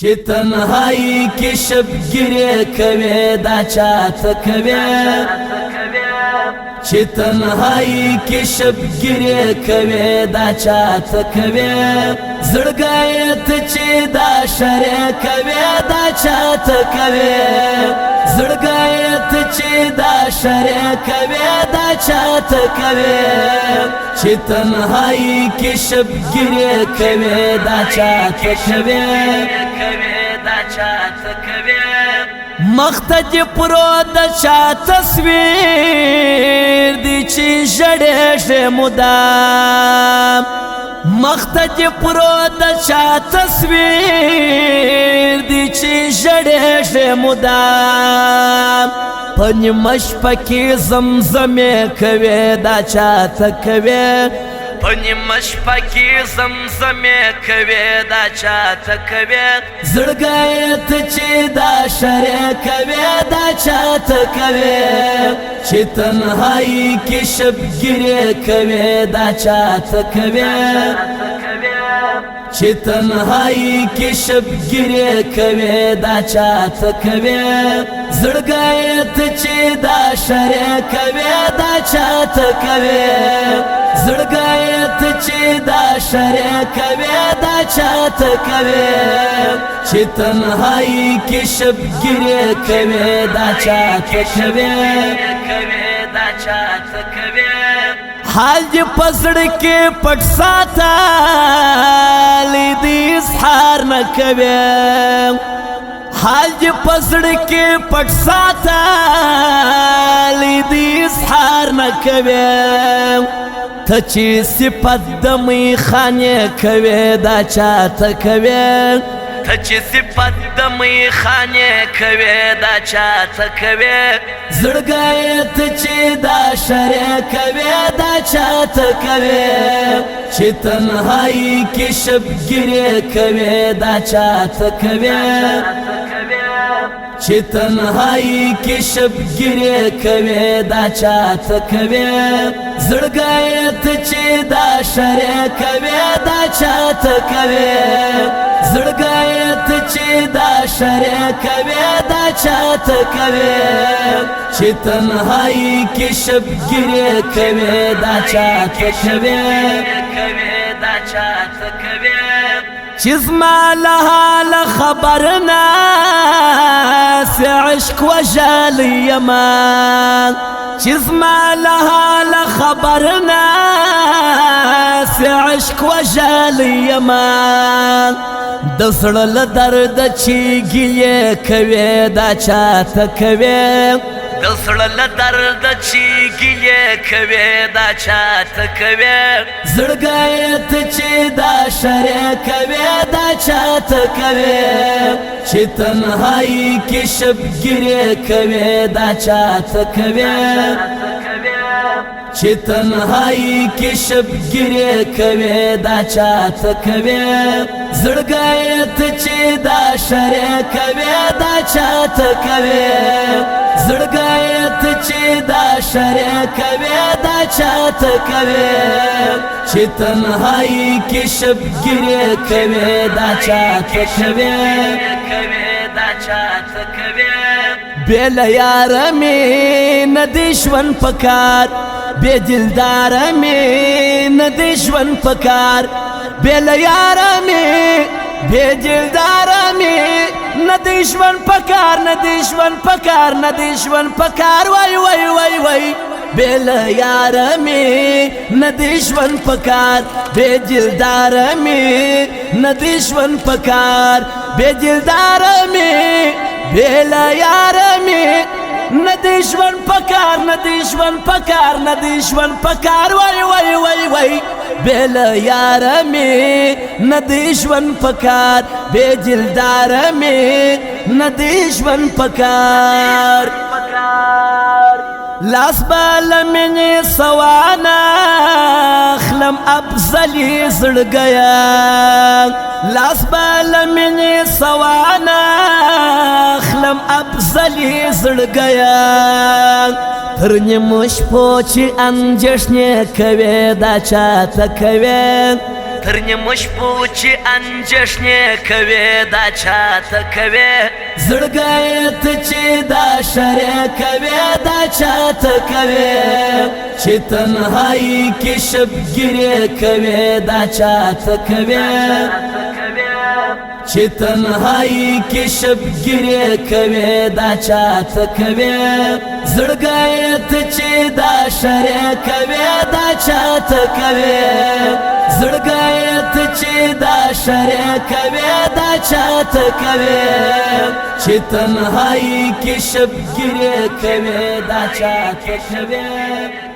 چی تنهایی کی شبگیری کوی دا چاته کوی چی تنهایی کی شبگیری کوی دا چاته کوی زړګایت چی دا شری کوی دا چاته کوی زړګایت چی دا شری کوی دا چاته کوی چی تنهایی کی شبگیری کوی دا چاته کوی مختج پرو د چا تصویر دی چی جڑیش مدام مختج پرو د چا تصویر دی چی جڑیش مدام پنی مشپکی زمزمی کوی دا چا تکوی پنی مشپکی زمزمی کوی دا چاته کوی زړګایت چی دا شری کوی دا چاته کوی چی تنهایی کی شبگیری کوی دا چاته کوی چی تنهایی کی شبگیری کوی دا چاته کوی زړګایت چی دا شری کوی دا چاته کوی زړګایت چی دا شری کوی دا چاته کوی چی تنهایی کی شبگیری کوی دا چاته کوی حال جی پسړ کې پټ ساته لیدی سحار نه کوي حال جی پسړ کې پټ ساته لیدی سحار نه کوي ته چې صفت د می خانه کوي دا چاته کوي ته چې صفت د می خانه کوي دا چاته کوي زړګایت چې دا شری کوي دا چاته کوي چې تنهایی کی شبگیری کوي دا چاته کوي چی تنهایی کی شبگیری کوی دا چاته کوی زړګایت چی دا شری کوی دا چاته کوی زړګایت چی دا شری کوی دا چاته کوی چی تنهایی کی شبگیری کوی دا چاته کوی چیز ما لحال خبرنا سی عشق و جالی ما چیز ما لحال خبرنا سی عشق و جالی ما دسړل درد چی گیه کوي دا چاته کوي دسړل درد چی گیه کوي دا چاته کوي زړګایت چی دا شری کوي دا چاته کوي چی تنهایی کی شبگیری کوي دا چاته کوي چی تنهایی کی شبگیری کوي دا چاته کوي زړګایت چی دا شری کوي دا چاته کوي زړګایت چی دا شری کوي دا چاته کوي چی تنهایی کی شبگیری کوي دا چاته کوي بیل یار می ندیشون پکار بی دلدار می ندیشون پکار بیل یار می بی دلدار می ندیشون پکار ندیشون پکار ندیشون پکار وای وای وای وای بیل یار می ندیشون پکار بی دلدار می ندیشون پکار بی دلدار می بیل یار می ندیشون پکار ندیشون پکار ندیشون پکار وای وای وای وای بیل یار می ندیشون پکار بی دلدار می ندیشون پکار لاس بال منی سوانا خلم ابزلی زړګیا لاس بال منی سوانا خلم ابزلی زړګیا تر نیمو شپو چې اندېښنې کوي دا چاته کوي ترنیم شپو چې انجشنې کوي دا چاته کوي زړګی ته چې دا شرې کوي دا چاته کوي چې تنهایی کې شبګیرې کوي دا چاته کوي چې تنهایی کې شبګیرې کوي دا چاته کوي زړګی ته چې دا شرې کوي دا چاته کوي زړګی ته چې دا شرې کوي دا چاته کوي چې تنهایی کې شبګیرې کوي دا چاته کوي